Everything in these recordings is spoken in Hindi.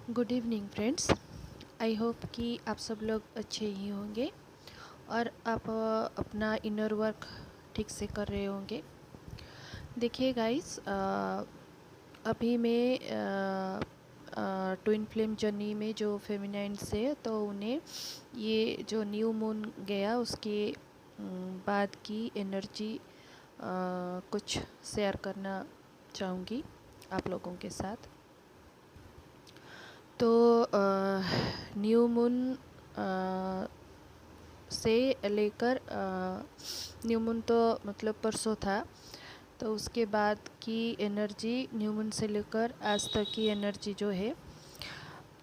Good evening friends. I hope कि आप सब लोग अच्छे ही होंगे और आप अपना इनर वर्क ठीक से कर रहे होंगे। देखिए गाइस, अभी मैं ट्विन फ्लेम जर्नी में जो फेमिनाइन्स है तो उन्हें ये जो न्यू मून गया उसके बाद की एनर्जी कुछ शेयर करना चाहूँगी आप लोगों के साथ। तो न्यू मून से लेकर न्यू मून तो मतलब परसों था, तो उसके बाद की एनर्जी न्यू मून से लेकर आज तक की एनर्जी जो है,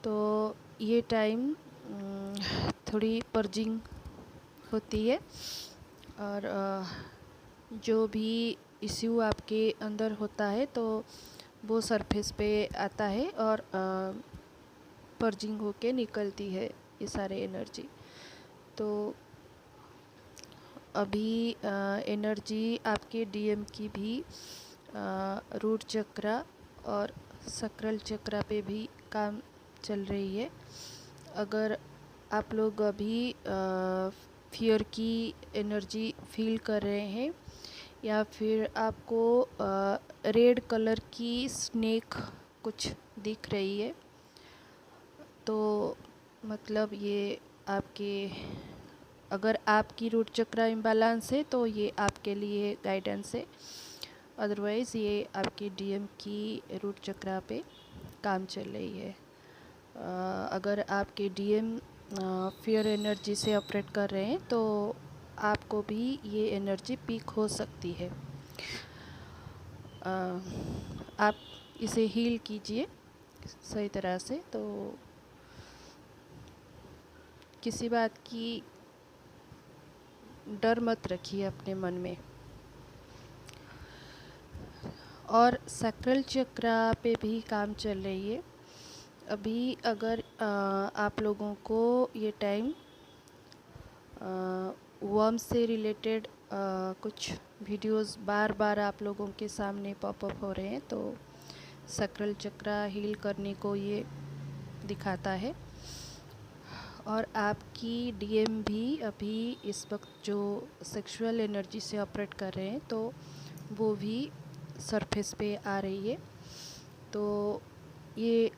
तो ये टाइम थोड़ी पर्जिंग होती है और जो भी इश्यू आपके अंदर होता है तो वो सरफेस पे आता है और पर्जिंग होके निकलती है ये सारे एनर्जी। तो अभी एनर्जी आपके डीएम की भी रूट चक्रा और सक्राल चक्रा पे भी काम चल रही है। अगर आप लोग अभी फियर की एनर्जी फील कर रहे हैं या फिर आपको रेड कलर की स्नेक कुछ दिख रही है, तो मतलब ये आपके, अगर आपकी रूट चक्रा इम्बैलेंस है तो ये आपके लिए गाइडेंस है। अदरवाइज़ ये आपकी डीएम की रूट चक्रा पे काम चल रही है। अगर आपके डीएम फियर एनर्जी से ऑपरेट कर रहे हैं तो आपको भी ये एनर्जी पीक हो सकती है। आप इसे हील कीजिए सही तरह से, तो किसी बात की डर मत रखिए अपने मन में। और सैक्रल चक्रा पे भी काम चल रही है। अभी अगर आप लोगों को ये टाइम वर्म से रिलेटेड कुछ वीडियोस बार बार आप लोगों के सामने पॉपअप हो रहे हैं, तो सैक्रल चक्रा हील करने को ये दिखाता है। और आपकी डीएम भी अभी इस वक्त जो सेक्सुअल एनर्जी से ऑपरेट कर रहे हैं तो वो भी सरफेस पे आ रही है। तो ये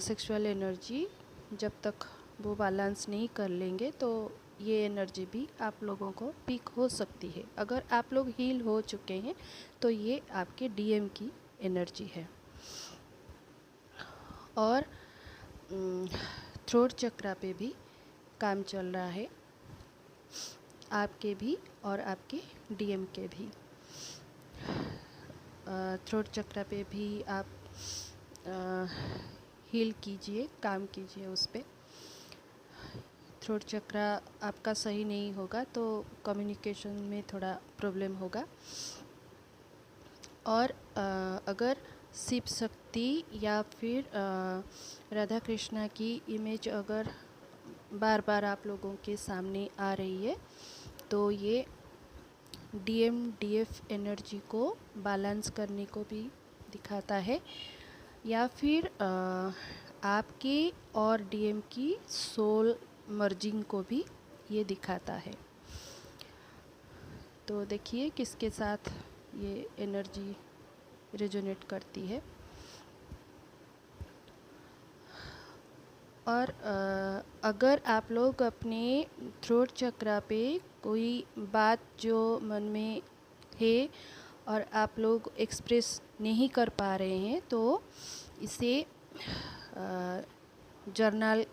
सेक्सुअल एनर्जी जब तक वो बैलेंस नहीं कर लेंगे तो ये एनर्जी भी आप लोगों को पीक हो सकती है। अगर आप लोग हील हो चुके हैं तो ये आपके डीएम की एनर्जी है। और थ्रोट चक्रा पे भी काम चल रहा है, आपके भी और आपके डीएम के भी। थ्रोट चक्रा पे भी आप हील कीजिए, काम कीजिए उस पर। थ्रोट चक्रा आपका सही नहीं होगा तो कम्युनिकेशन में थोड़ा प्रॉब्लम होगा। और अगर शिव शक्ति या फिर राधा कृष्णा की इमेज अगर बार बार आप लोगों के सामने आ रही है तो ये डीएम डीएफ एनर्जी को बैलेंस करने को भी दिखाता है, या फिर आपके और डीएम की सोल मर्जिंग को भी ये दिखाता है। तो देखिए किसके साथ ये एनर्जी रेजोनेट करती है। और अगर आप लोग अपने थ्रोट चक्रा पे कोई बात जो मन में है और आप लोग एक्सप्रेस नहीं कर पा रहे हैं तो इसे जर्नल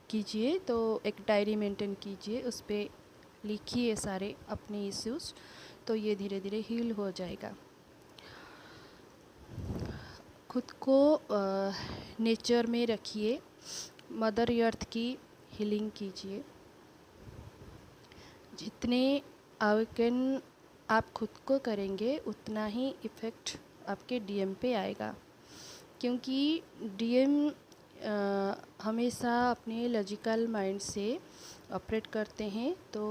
कीजिए। तो एक डायरी मेंटेन कीजिए, उस पर लिखिए सारे अपने इश्यूज़, तो ये धीरे धीरे हील हो जाएगा। खुद को नेचर में रखिए, मदर अर्थ की हीलिंग कीजिए। जितने अवेकन आप खुद को करेंगे उतना ही इफ़ेक्ट आपके डीएम पे आएगा, क्योंकि डीएम हमेशा अपने लॉजिकल माइंड से ऑपरेट करते हैं, तो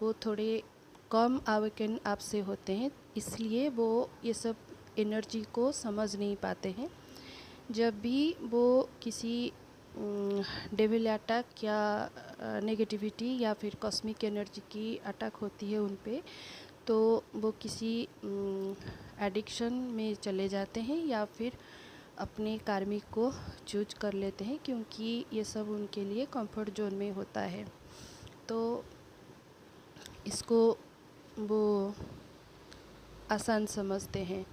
वो थोड़े कम अवेकन आपसे होते हैं, इसलिए वो ये सब एनर्जी को समझ नहीं पाते हैं। जब भी वो किसी डेविल अटैक या नेगेटिविटी या फिर कॉस्मिक एनर्जी की अटैक होती है उन पे, तो वो किसी एडिक्शन में चले जाते हैं या फिर अपने कार्मिक को चूज कर लेते हैं, क्योंकि ये सब उनके लिए कंफर्ट जोन में होता है। तो इसको वो आसान समझते हैं,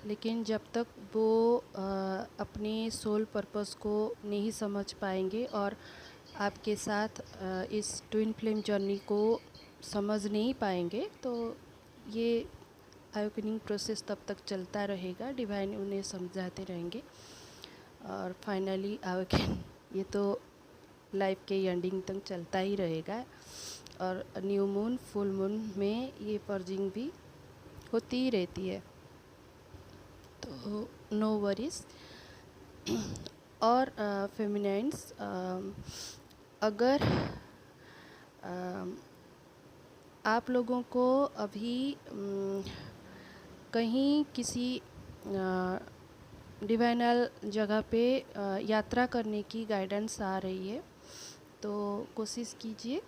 लेकिन जब तक वो अपने सोल पर्पस को नहीं समझ पाएंगे और आपके साथ इस ट्विन फ्लेम जर्नी को समझ नहीं पाएंगे, तो ये अवेकनिंग प्रोसेस तब तक चलता रहेगा। डिवाइन उन्हें समझाते रहेंगे और फाइनली अवेकन ये तो लाइफ के एंडिंग तक चलता ही रहेगा। और न्यू मून, फुल मून में ये पर्जिंग भी होती ही रहती है, तो नो वरीज। और फेमिनाइन्स, अगर आप लोगों को अभी कहीं किसी डिवाइनल जगह पे यात्रा करने की गाइडेंस आ रही है, तो कोशिश कीजिए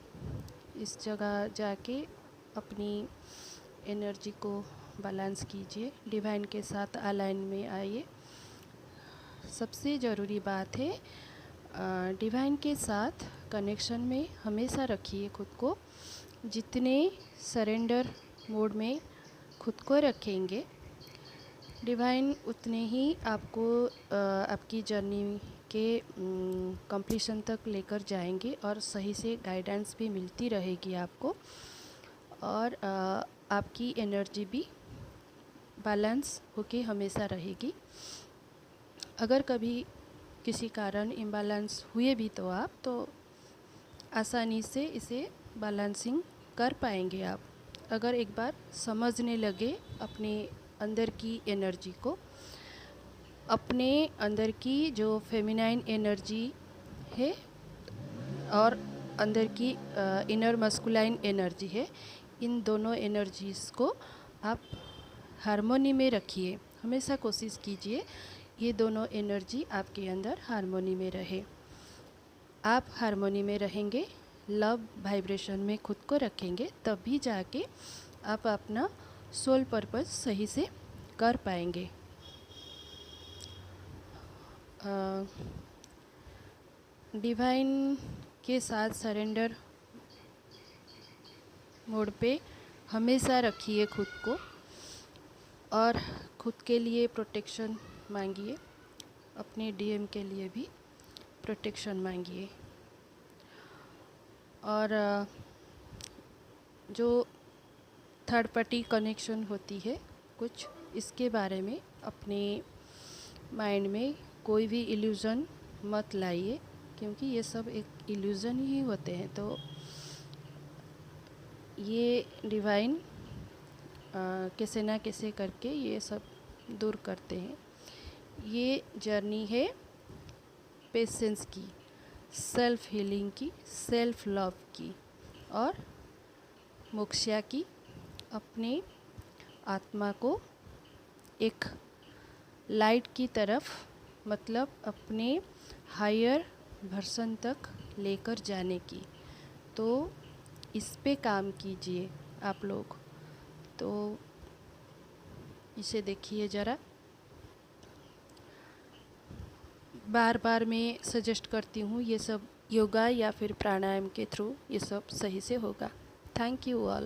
इस जगह जाके अपनी एनर्जी को बैलेंस कीजिए, डिवाइन के साथ अलाइन में आइए। सबसे ज़रूरी बात है, डिवाइन के साथ कनेक्शन में हमेशा रखिए खुद को। जितने सरेंडर मोड में खुद को रखेंगे, डिवाइन उतने ही आपको आपकी जर्नी के कंप्लीशन तक लेकर जाएंगे और सही से गाइडेंस भी मिलती रहेगी आपको, और आपकी एनर्जी भी बैलेंस होके हमेशा रहेगी। अगर कभी किसी कारण इम्बैलेंस हुए भी तो आप तो आसानी से इसे बैलेंसिंग कर पाएंगे आप, अगर एक बार समझने लगे अपने अंदर की एनर्जी को, अपने अंदर की जो फेमिनाइन एनर्जी है और अंदर की इनर मस्कुलाइन एनर्जी है, इन दोनों एनर्जीज़ को आप हार्मोनी में रखिए। हमेशा कोशिश कीजिए ये दोनों एनर्जी आपके अंदर हार्मोनी में रहे। आप हार्मोनी में रहेंगे, लव वाइब्रेशन में खुद को रखेंगे, तभी जाके आप अपना सोल पर्पस सही से कर पाएंगे। डिवाइन के साथ सरेंडर मोड पे हमेशा रखिए खुद को, और खुद के लिए प्रोटेक्शन मांगिए, अपने डीएम के लिए भी प्रोटेक्शन मांगिए। और जो थर्ड पार्टी कनेक्शन होती है कुछ, इसके बारे में अपने माइंड में कोई भी इल्यूज़न मत लाइए, क्योंकि ये सब एक इल्यूज़न ही होते हैं। तो ये डिवाइन कैसे ना कैसे करके ये सब दूर करते हैं। ये जर्नी है पेशेंस की, सेल्फ हीलिंग की, सेल्फ लव की और मोक्षा की। अपने आत्मा को एक लाइट की तरफ, मतलब अपने हायर वर्जन तक लेकर जाने की। तो इस पे काम कीजिए आप लोग। तो इसे देखिए ज़रा, बार बार मैं सजेस्ट करती हूँ ये सब योगा या फिर प्राणायाम के थ्रू ये सब सही से होगा। Thank you all.